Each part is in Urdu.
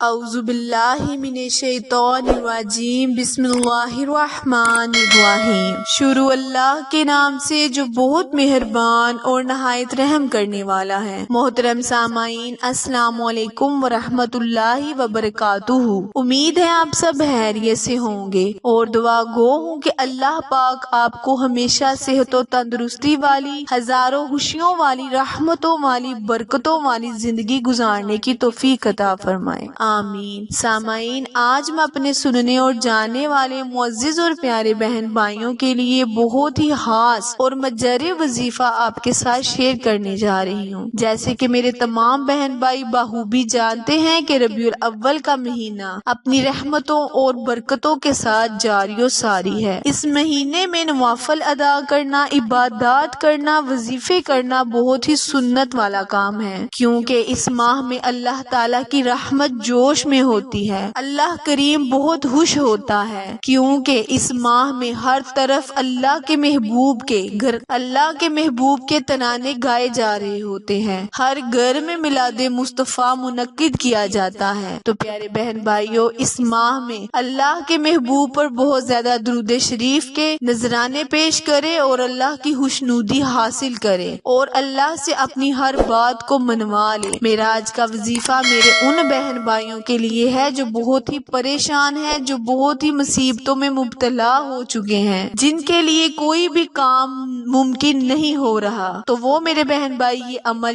اعوذ باللہ من الشیطان الرجیم بسم اللہ الرحمن الرحیم۔ شروع اللہ کے نام سے جو بہت مہربان اور نہایت رحم کرنے والا ہے۔ محترم سامعین، السلام علیکم ورحمۃ اللہ وبرکاتہ۔ امید ہے آپ سب خیریت سے ہوں گے اور دعا گو ہوں کہ اللہ پاک آپ کو ہمیشہ صحت و تندرستی والی، ہزاروں خوشیوں والی، رحمتوں والی، برکتوں والی زندگی گزارنے کی توفیق عطا فرمائے، آمین۔ سامعین، آج میں اپنے سننے اور جاننے والے معزز اور پیارے بہن بھائیوں کے لیے بہت ہی خاص اور مجرے وظیفہ آپ کے ساتھ شیئر کرنے جا رہی ہوں۔ جیسے کہ میرے تمام بہن بھائی بخوبی جانتے ہیں کہ ربیع الاول کا مہینہ اپنی رحمتوں اور برکتوں کے ساتھ جاری و ساری ہے۔ اس مہینے میں نوافل ادا کرنا، عبادات کرنا، وظیفے کرنا بہت ہی سنت والا کام ہے، کیونکہ اس ماہ میں اللہ تعالیٰ کی رحمت جوش میں ہوتی ہے۔ اللہ کریم بہت خوش ہوتا ہے، کیونکہ اس ماہ میں ہر طرف اللہ کے محبوب کے ترانے گائے جا رہے ہوتے ہیں۔ ہر گھر میں میلاد مصطفیٰ منعقد کیا جاتا ہے۔ تو پیارے بہن بھائیوں، اس ماہ میں اللہ کے محبوب پر بہت زیادہ درود شریف کے نذرانے پیش کرے اور اللہ کی خوشنودی حاصل کرے اور اللہ سے اپنی ہر بات کو منوا لے۔ معراج کا وظیفہ میرے ان بہن بھائیوں کے لیے ہے جو بہت ہی پریشان ہیں، جو بہت ہی مصیبتوں میں مبتلا ہو چکے ہیں، جن کے لیے کوئی بھی کام ممکن نہیں ہو رہا، تو وہ میرے بہن بھائی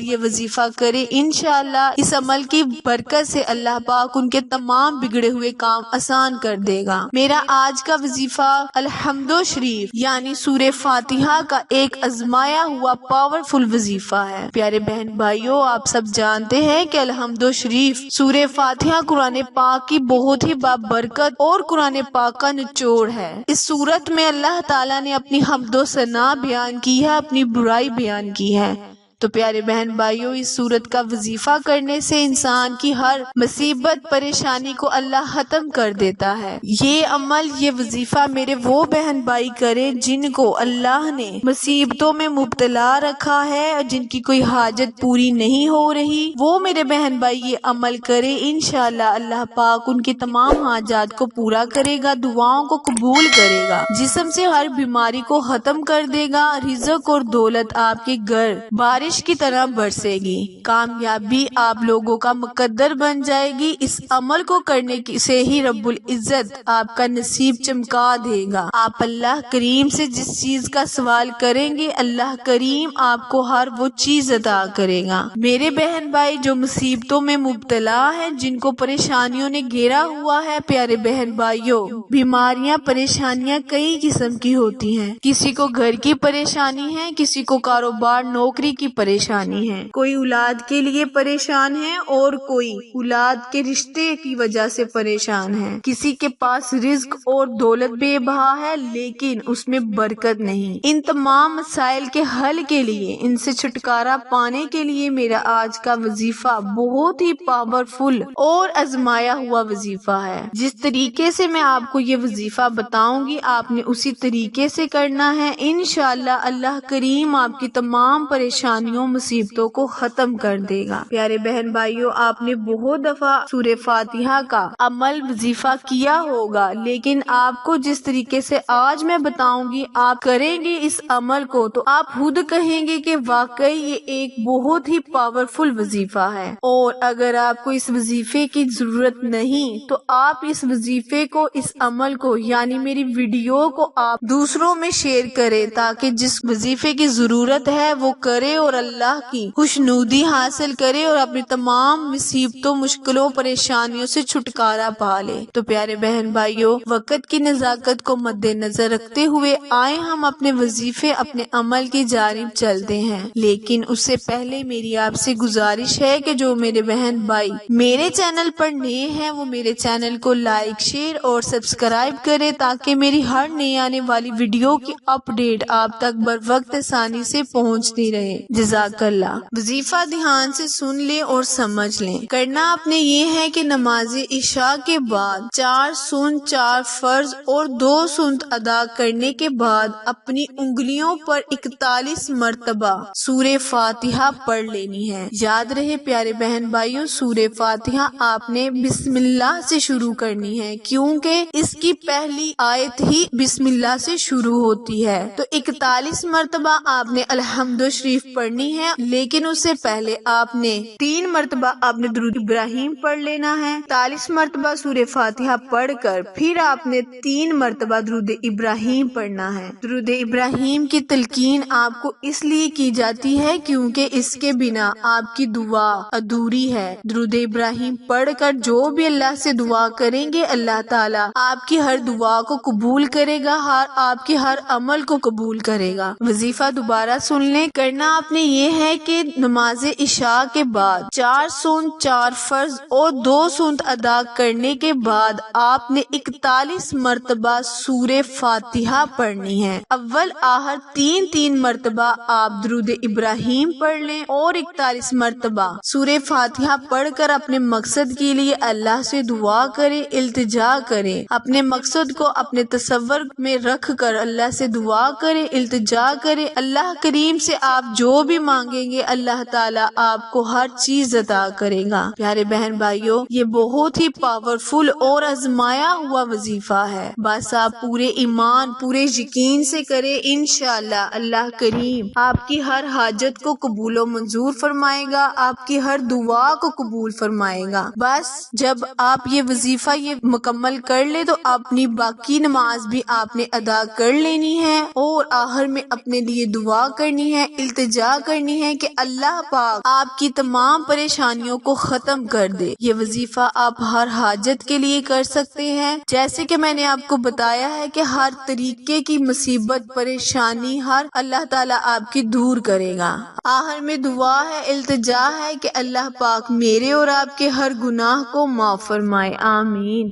یہ وظیفہ کرے۔ انشاءاللہ اس عمل کی برکت سے اللہ پاک ان کے تمام بگڑے ہوئے کام آسان کر دے گا۔ میرا آج کا وظیفہ الحمد شریف یعنی سورہ فاتحہ کا ایک آزمایا ہوا پاورفل وظیفہ ہے۔ پیارے بہن بھائیوں، آپ سب جانتے ہیں کہ الحمد شریف سورہ فاتحہ قرآن پاک کی بہت ہی بابرکت اور قرآن پاک کا نچوڑ ہے۔ اس سورت میں اللہ تعالیٰ نے اپنی حمد و ثنا بیان کی ہے، اپنی برائی بیان کی ہے۔ تو پیارے بہن بھائیوں، اس سورت کا وظیفہ کرنے سے انسان کی ہر مصیبت پریشانی کو اللہ ختم کر دیتا ہے۔ یہ عمل، یہ وظیفہ میرے وہ بہن بھائی کریں جن کو اللہ نے مصیبتوں میں مبتلا رکھا ہے اور جن کی کوئی حاجت پوری نہیں ہو رہی، وہ میرے بہن بھائی یہ عمل کریں۔ انشاءاللہ اللہ پاک ان کی تمام حاجات کو پورا کرے گا، دعاؤں کو قبول کرے گا، جسم سے ہر بیماری کو ختم کر دے گا، رزق اور دولت آپ کے گھر بارش کی طرح برسے گی، کامیابی آپ لوگوں کا مقدر بن جائے گی۔ اس عمل کو کرنے سے ہی رب العزت آپ کا نصیب چمکا دے گا۔ آپ اللہ کریم سے جس چیز کا سوال کریں گے، اللہ کریم آپ کو ہر وہ چیز عطا کرے گا۔ میرے بہن بھائی جو مصیبتوں میں مبتلا ہیں، جن کو پریشانیوں نے گھیرا ہوا ہے، پیارے بہن بھائیوں، بیماریاں، پریشانیاں کئی قسم کی ہوتی ہیں۔ کسی کو گھر کی پریشانی ہے، کسی کو کاروبار نوکری کی پریشانی ہے، کوئی اولاد کے لیے پریشان ہے اور کوئی اولاد کے رشتے کی وجہ سے پریشان ہے، کسی کے پاس رزق اور دولت بے بہا ہے لیکن اس میں برکت نہیں۔ ان تمام مسائل کے حل کے لیے، ان سے چھٹکارا پانے کے لیے میرا آج کا وظیفہ بہت ہی پاورفل اور آزمایا ہوا وظیفہ ہے۔ جس طریقے سے میں آپ کو یہ وظیفہ بتاؤں گی، آپ نے اسی طریقے سے کرنا ہے۔ انشاءاللہ اللہ کریم آپ کی تمام پریشانیوں، مصیبتوں کو ختم کر دے گا۔ پیارے بہن بھائیوں، آپ نے بہت دفعہ سورہ فاتحہ کا عمل وظیفہ کیا ہوگا، لیکن آپ کو جس طریقے سے آج میں بتاؤں گی، آپ کریں گے اس عمل کو تو آپ خود کہیں گے کہ واقعی یہ ایک بہت ہی پاورفل وظیفہ ہے۔ اور اگر آپ کو اس وظیفے کی ضرورت نہیں تو آپ اس وظیفے کو، اس عمل کو یعنی میری ویڈیو کو آپ دوسروں میں شیئر کریں، تاکہ جس وظیفے کی ضرورت ہے وہ کرے اور اللہ کی خوشنودی حاصل کرے اور اپنی تمام مصیبتوں، مشکلوں، پریشانیوں سے چھٹکارا پا لے۔ تو پیارے بہن بھائیوں، وقت کی نزاکت کو مد نظر رکھتے ہوئے آئے ہم اپنے وظیفے، اپنے عمل کی جانب چلتے ہیں، لیکن اس سے پہلے میری آپ سے گزارش ہے کہ جو میرے بہن بھائی میرے چینل پر نئے ہیں، وہ میرے چینل کو لائک، شیئر اور سبسکرائب کرے، تاکہ میری ہر نئے آنے والی ویڈیو کی اپ ڈیٹ آپ تک بر وقت آسانی سے پہنچتی رہے۔ جزاک اللہ۔ وظیفہ دھیان سے سن لیں اور سمجھ لیں۔ کرنا آپ نے یہ ہے کہ نماز عشاء کے بعد 4 سنت 4 فرض اور 2 سنت ادا کرنے کے بعد اپنی انگلیوں پر 41 مرتبہ سورہ فاتحہ پڑھ لینی ہے۔ یاد رہے پیارے بہن بھائیوں، سورہ فاتحہ آپ نے بسم اللہ سے شروع کرنی ہے، کیونکہ اس کی پہلی آیت ہی بسم اللہ سے شروع ہوتی ہے۔ تو 41 مرتبہ آپ نے الحمد شریف پڑھنی ہے، لیکن اس سے پہلے آپ نے 3 مرتبہ آپ نے درود ابراہیم پڑھ لینا ہے۔ 41 مرتبہ سورہ فاتحہ پڑھ کر پھر آپ نے 3 مرتبہ درود ابراہیم پڑھنا ہے۔ درود ابراہیم کی تلقین آپ کو اس لیے کی جاتی ہے کیونکہ اس کے بنا آپ کی دعا ادھوری ہے۔ درود ابراہیم پڑھ کر جو بھی اللہ سے دعا کریں گے، اللہ تعالیٰ آپ کی ہر دعا کو قبول کرے گا، آپ کے ہر عمل کو قبول کرے گا۔ وظیفہ دوبارہ سن لیں۔ کرنا آپ نے یہ ہے کہ نماز عشاء کے بعد 4 سنت 4 فرض اور 2 سنت ادا کرنے کے بعد آپ نے 41 مرتبہ سورہ فاتحہ پڑھنی ہے۔ اول آخر 3 مرتبہ آپ درود ابراہیم پڑھ لیں اور 41 مرتبہ سورہ فاتحہ پڑھ کر اپنے مقصد کے لیے اللہ سے دعا کریں، التجا کریں۔ اپنے مقصد کو اپنے تصور میں رکھ کر اللہ سے دعا کریں، التجا کریں۔ اللہ کریم سے آپ جو بھی مانگیں گے، اللہ تعالیٰ آپ کو ہر چیز عطا کرے گا۔ پیارے بہن بھائیوں، یہ بہت ہی پاورفل اور آزمایا ہوا وظیفہ ہے۔ بس آپ پورے ایمان پورے یقین سے کریں، انشاءاللہ اللہ کریم آپ کی ہر حاجت کو قبول و منظور فرمائے گا، آپ کی ہر دعا کو قبول فرمائے گا۔ بس جب آپ یہ وظیفہ مکمل کر لیں تو اپنی باقی نماز بھی آپ نے ادا کر لینی ہے اور آخر میں اپنے لیے دعا کرنی ہے، التجا کرنی ہے کہ اللہ پاک آپ کی تمام پریشانیوں کو ختم کر دے۔ یہ وظیفہ آپ ہر حاجت کے لیے کر سکتے ہیں، جیسے کہ میں نے آپ کو بتایا ہے کہ ہر طریقے کی مصیبت پریشانی ہر اللہ تعالیٰ آپ کی دور کرے گا۔ آخر میں دعا ہے، التجا ہے کہ اللہ پاک میرے اور آپ کے ہر گناہ کو معاف فرمائے، آمین۔